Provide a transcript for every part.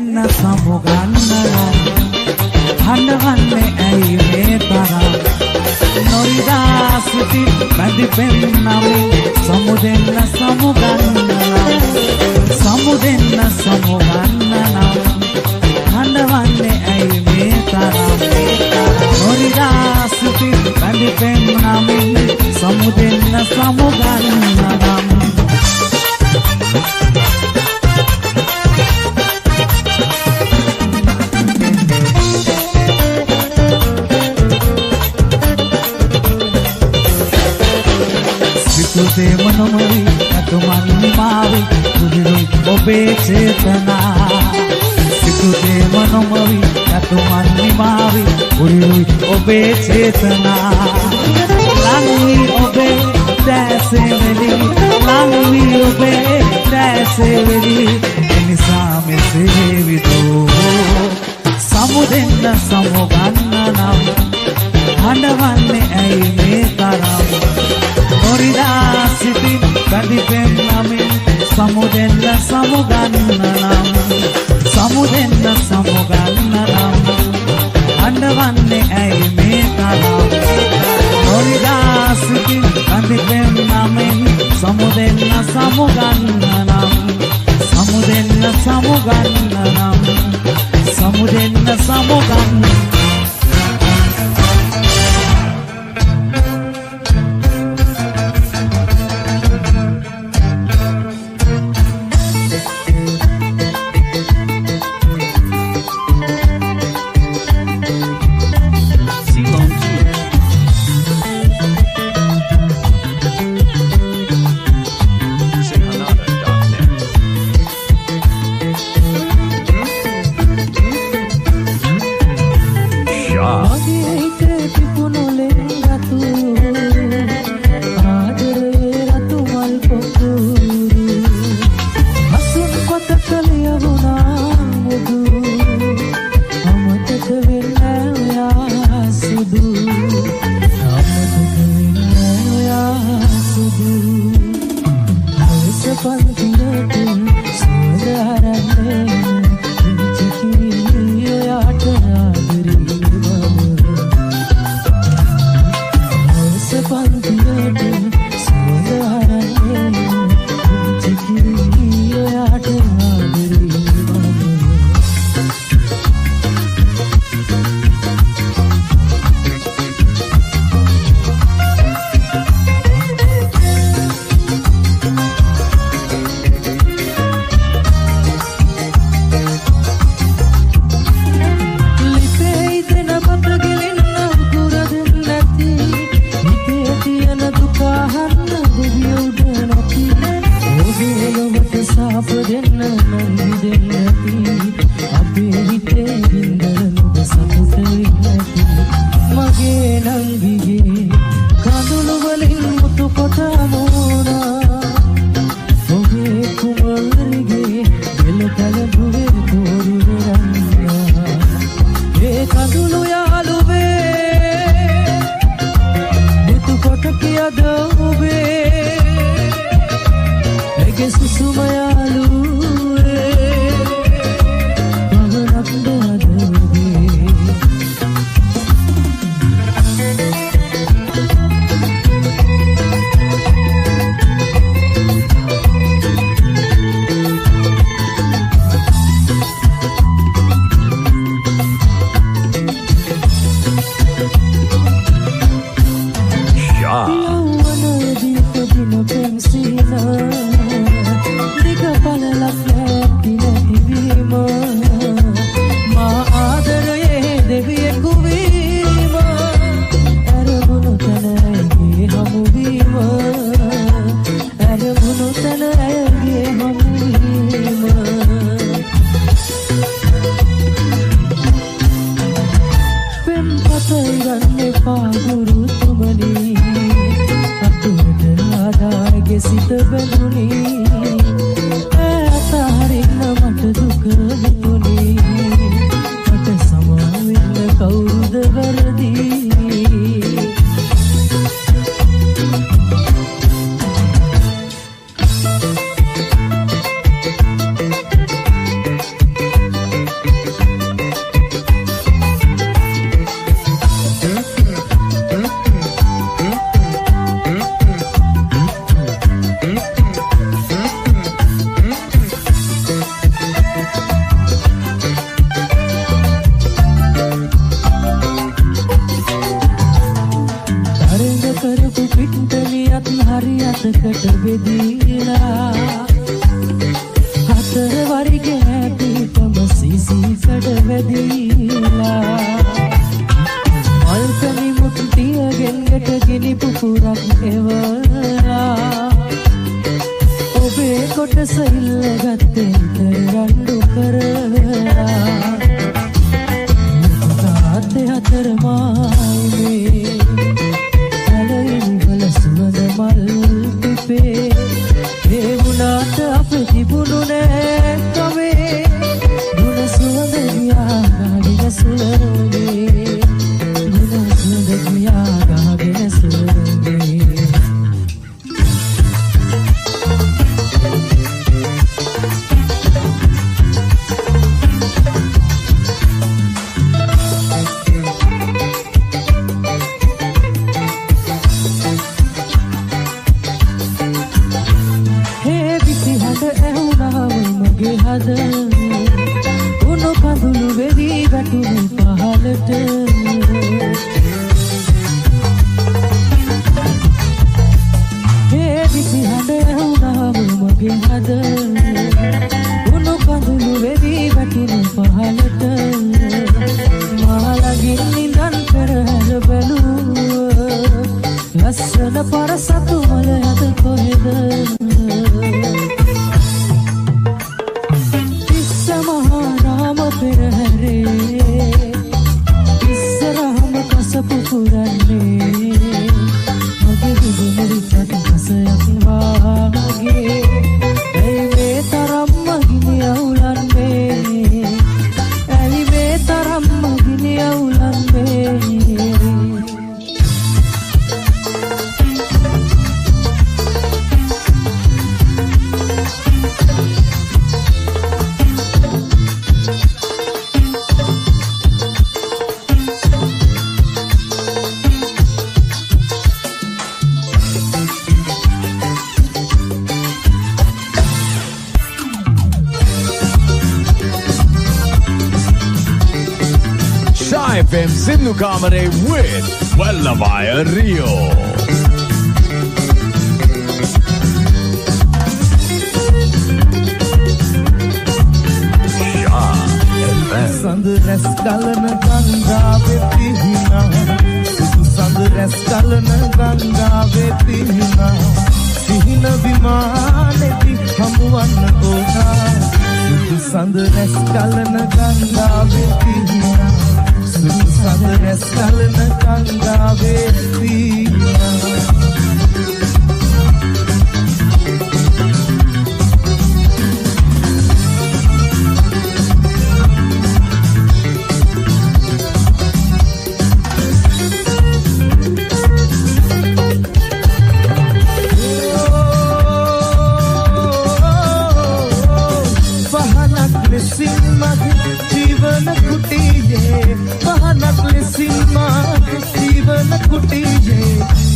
දෙන්න සමුගන්නලා හඬවන්නේ ඇයි මේ තරම් නොරිදා සිටි බැඳි පෙන්නමින් සමුදෙන්න සමුගන්නලා සමුදෙන්න සමුගන්නලා හඬවන්නේ ඇයි මේ තරම් නොරිදා සිටි බැඳි පෙන්නමින් සමුදෙන්න සමුගන්නලා සිතුසේ මනමරි අතුමන් නිමාවි කුදිරුයි ඔබේ චේතනා සිතුසේ මනමරි අතුමන් නිමාවි කුදිරුයි ඔබේ චේතනා ලංවි ඔබේ දැසේ වෙලි ලංවි ඔබේ දැසේ වෙලි එනිසා මෙසේ විදෝ සමුදෙන්න සමුගන්න නම් හඬවන්නේ ඇයි මේ තරම් නොරිදා සිටි බැඳි පෙන්නමින් සමුදෙන්න සමුගන්න නම් සමුදෙන්න සමුගන්න නම් හඬවන්නේ ඇයි මේ තරම් නොරිදා සිටි බැඳි පෙන්නමින් සමුදෙන්න සමුගන්න නම් සමුදෙන්න සමුගන්න නම් සමුදෙන්න සමුගන්න Sumayalu, වැදීලා මල්කනි මුක්තිය ගෙන්ගට ගිනි පුපුරක් එවලා ඔබේ කොටස ඉල්ලගත්තේ රණ්ඩු කරලා තාත්තේ හතර මායිමේ ඇලයිවල සුවඳ මල් පිපේ ඒ වුණාට අප තිබුණු නෑ කමේ ගුණ සුවඳ ගියා ගහගෙන සුවඳේ ගුණ සුවඳ ගියා ගහගෙන සුවඳේ උණු කඳුළු වෙවි වැටුණු පහළට ඒ විසි හඬ ඇහුණාම මගේ හද උණු කඳුළු වෙවි වැටුණු පහළට මා ළඟින් නිදන් පෙරහැර බැලුව ලස්සන පරසතු මල ඇත කොහෙද ඉස්සරහම කසපු පුරන්නේ මගේ විදුමරි පට කසයක් වාගේ ඇයි මේ තරම්ම ගිනි අවුලන්නේ ඇයි මේ තරම්ම ගිනි අවුලන්නේ FM Sindhu Kamare with Wellabaya Rio. Sand res galana ganga vepihina Sudu sand res galana ganga vepihina Sihina vimaneti hamuwanna ona Sudu sand res galana ganga vepihina Sudu sand res galana ganga vepihina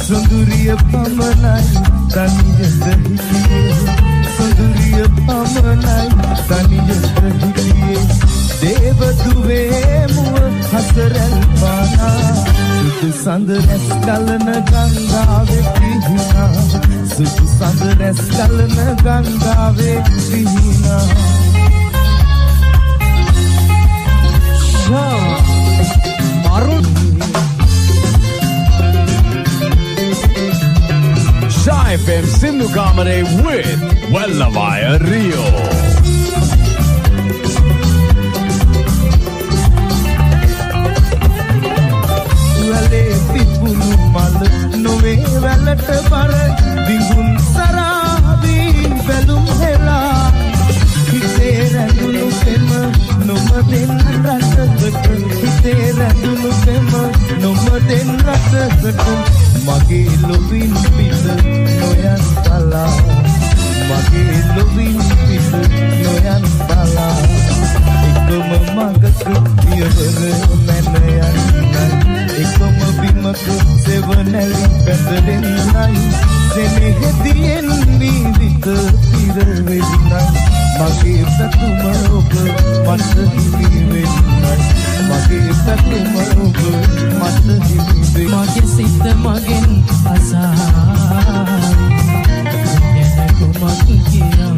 Sunduriya pamanai taniyata hitiye Sunduriya pamanai taniyata hitiye Deva duve muwa hasaral pana Sudu sand res galana ganga vepihina Sudu sand res galana ganga vepihina Marun Shah FM Sindhu Kamare with Wellabaya Rio. Wale pipulu mal nove velata par dingun sarabi belum hela hite randulu tema nomaden rasakat hite randulu tema nomaden rasakat mage lovin pit noyan bala mage lovin pit noyan bala ekom magak piyavar menayan ekom bimak sevanal bendelen nai senehdiyen nidit tirvedinai mage satuma ob mat hivenai mage satuma ob mat hivenai mage sit magen asari yenako maki kiram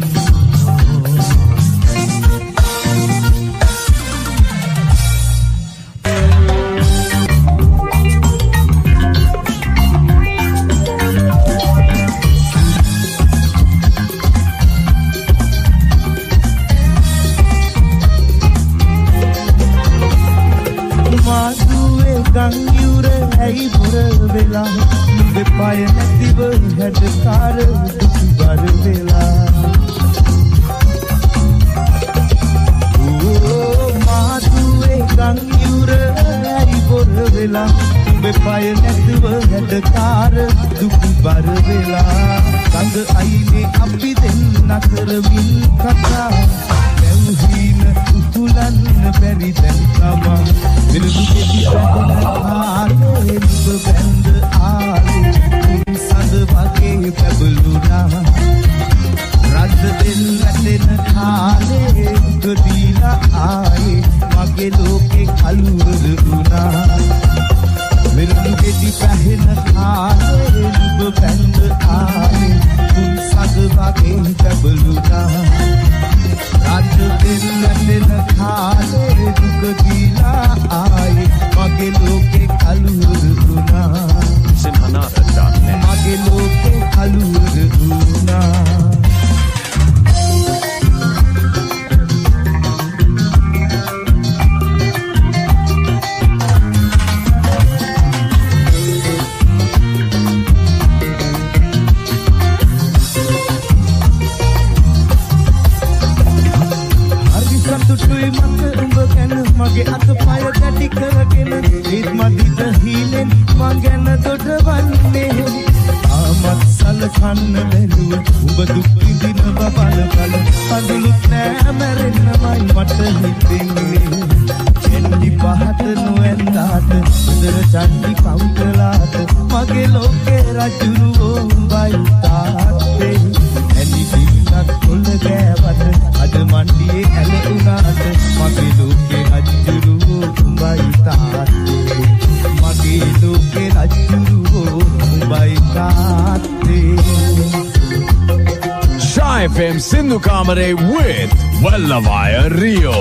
ඇයි බොර වෙලා නුඹේ පාය නැතිව හැඩකාර දුක් බර වෙලා මාතුවේ ගං යුර ඇයි බොර වෙලා නුඹේ පාය නැතිව හැඩකාර දුක් බර වෙලා ගඟ අයිනේ අපි දෙන්න කරමින් කතා නැවුහින උතුලන්න බැරි දැන් තමා මිනිසු දෙවි ආලේ නුඹ බැඳ ආලේ උන් සඳ වගේ පැබළුණා රද්ද දෙන්න කාලේ ගදීලා ආයේ මගේ ලෝකේ කලුවර වුණා මිනිසු දෙවි පැහෙන කාලේ නුඹ බැඳ ආලේ උන් සඳ වගේ පැබළුණා රද්ද දෙන්න කාලේ ගදීලා ආයේ මගේ ලෝකේ කලුවර වුණා Sinhanada.net මගේ ලෝකේ කලුවර වුණා මගේ අතපය ගැටි කරගෙන ඒත් මදිත හීනෙන් මං ගැන දොඩවන්නේ ආමත් සලකන්න බැලුව උඹ දුක් විඳින බබල බල අඳුලුත් නෑ මැරෙන්නමයි මට හිතෙන්නේ එන්නි පහත නොවෙන්දාට උදර චන්දි පවුකලාට මගේ ලෝකේ රජුරුවෝ උඹයි තාත්තේ ඇනි දිනක් කොල්ල ගෑවට අද මණ්ඩියේ ඇල උනාට මගේ ලෝකේ රජුරුවෝ උඹයි තාත්තේ මගේ ලෝකේ රජුරුවෝ උඹයි තාත්තේ Shy FM Sindhu Kamare with Wallavaya Rio.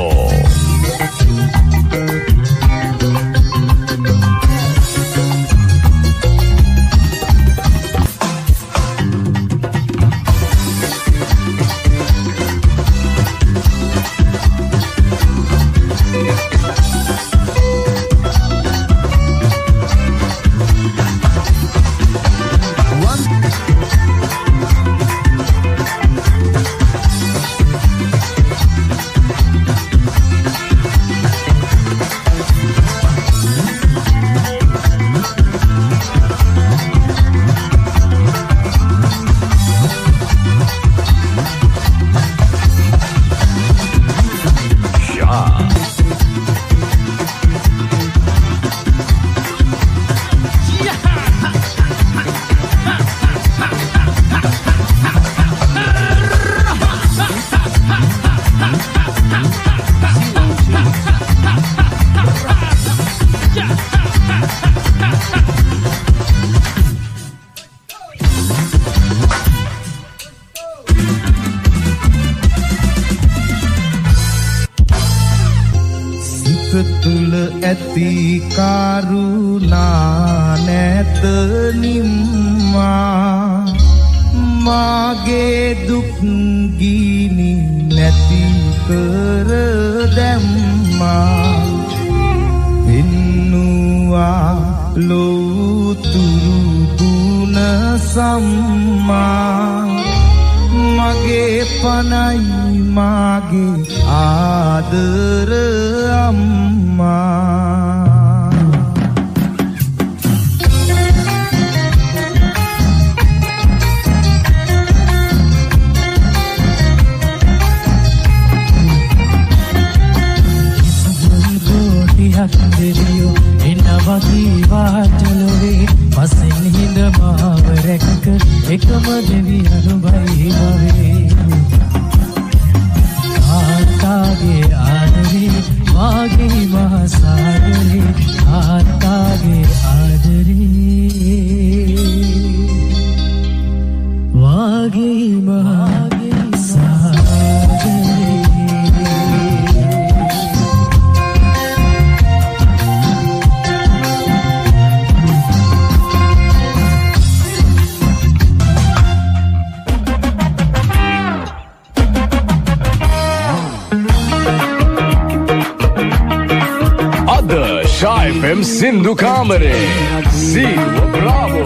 තුල ඇති කරුණා නැත නිම්මා මාගේ දුක් ගිනි නැති කර දැම්මා පින්නුවා ලෝතුරු ගුණ සම්මා මගේ පනයි මාගේ ආදර අම්මා දෙවියෝ එනවගේ වාටලොවේ පසෙන් හිඳ මාව රැක්ක එකම දෙවියනු බයිවවේ ආතාගේ ආදරේ වාගේ මහසා Chai FM Sindhu Kamare. Silva Bravo.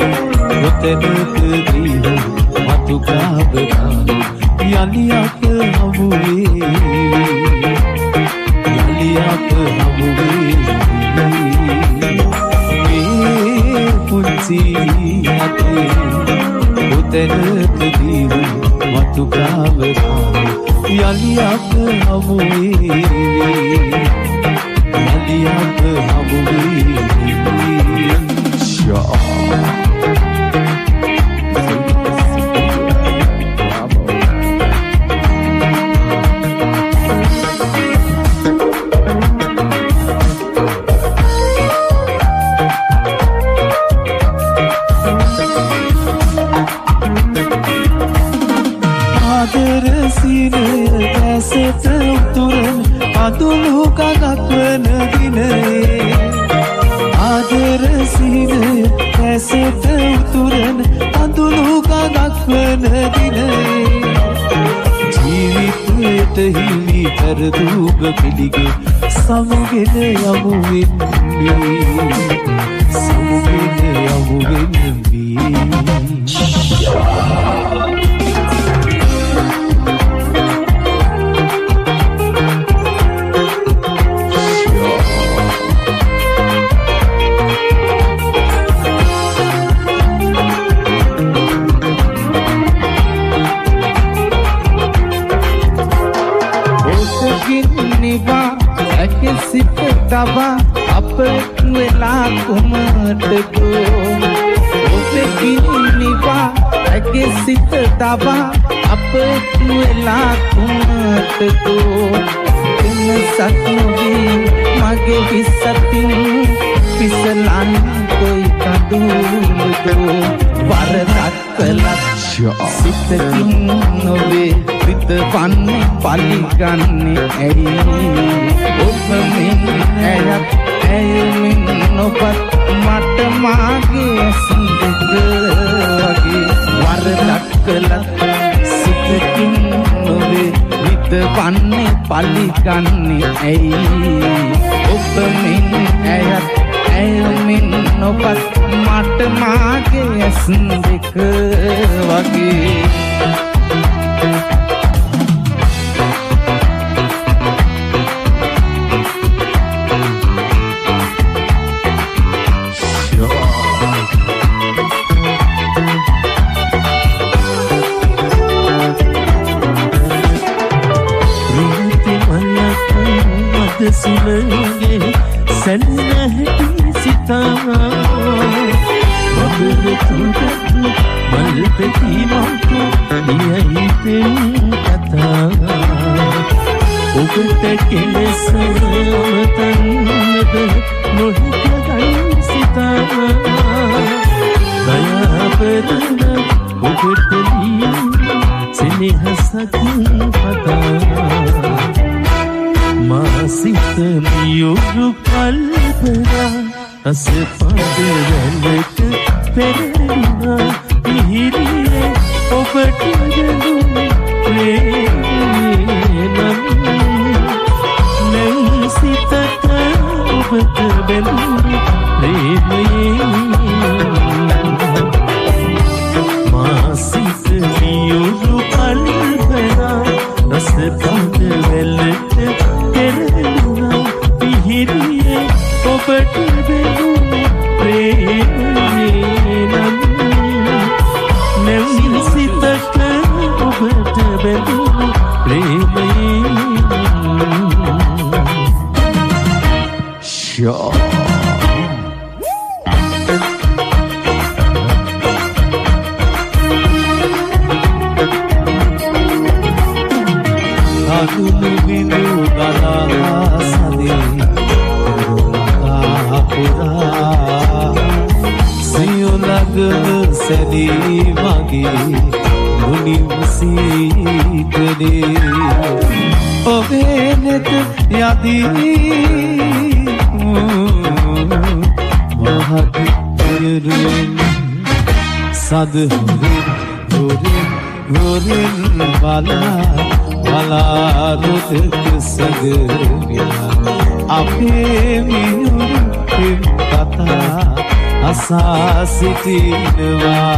පින් කතා අසා සිටිනවා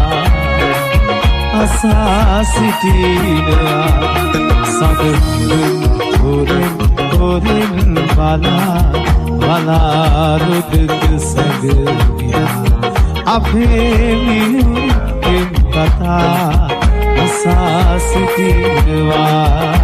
සඳහන් කොරෙන් බලා රුදුක සැගියා අපේ මිනිස් පින් කතා අසා සිටිනවා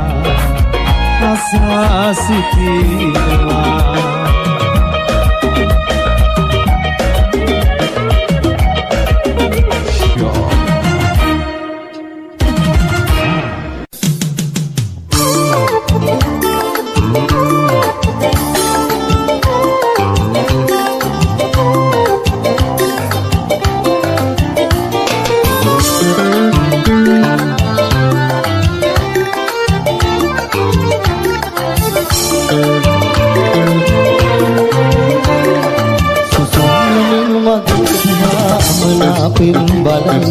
පින් බලන්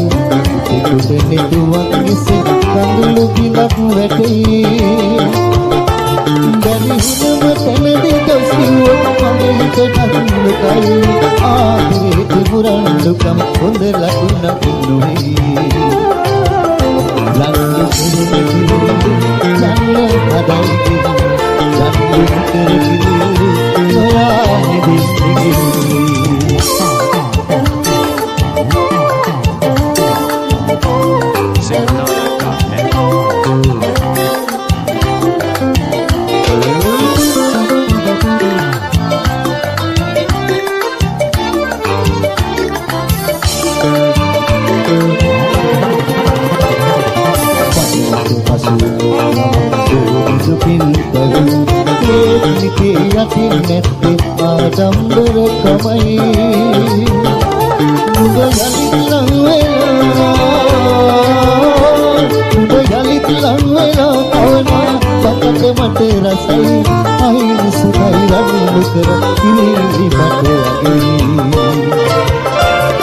ඒකුට නෙදුවක් ඉසෙ කඳුළු ගිලක් වැටේ බැරි හිනම තැනදී ගස් කිව්වොත් මගේ හිතට නතුකයි ආදරේ තිබුරන්දුකම් හොඳ ලකුණක් නුනේ ලංගේ සිරුරේ හදයි ලංගේ කරකිලි නොයා නෙදී යතින් නැත්තේ ආඩම්බර කමයි උඹ යලිත් ලං වෙලා කවනා පකට මට රසයි අහින සුඛයි රණු කර ඉරිලි මට වගේ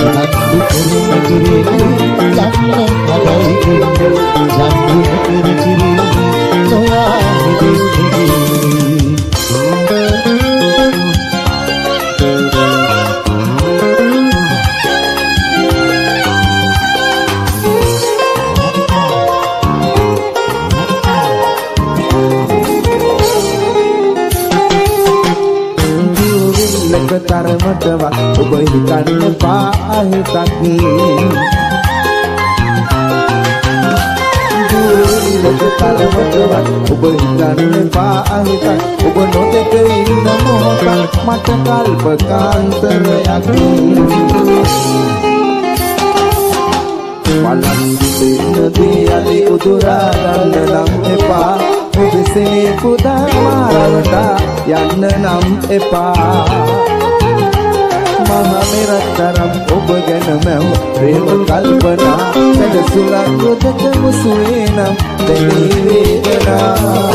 නක්දු කරන කිරේ ලන්න හදයි නක්දු කර කිරේ නොයා නිදි තරමටවත් ඔබ හිතන්න එපා හිතක් තරමටවත් ඔබ හිතන්න එපා හිතක් ඔබ නොදක ඉන්න මොහොතක් මට කල්පකාන්තරයක් බලන් දෙන්නදී අලි උදුරා ගන්න නම් එපා ඔබසේ පුදා මාරවට යන්න නම් එපා මහමෙරතරම් ඔබ ගැන මැව් ප්‍රේම කල්පනා සැලසුලක් ගොතක මුසුවේ නම් දැනී වේදනා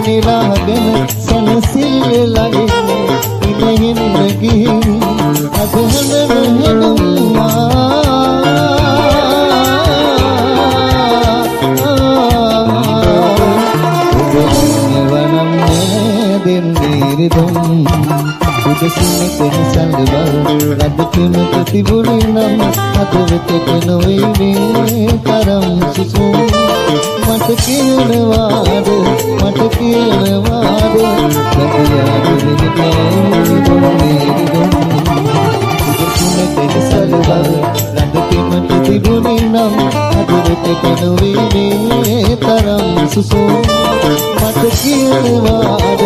නිරාගෙන සනසිල් ලගින් ඉනෙහින් ගිහින් අදහන වනම් දෙන්නේ දුම් උදසින් කෙනසල් බව රබ කෙමක තිබුණේ නම් අද වෙතක නොවේ තරම් සුසුම් මට කියනවාද තිබුණේ නම් අදට කනුවේ තරම් සුසු මට කියනවාද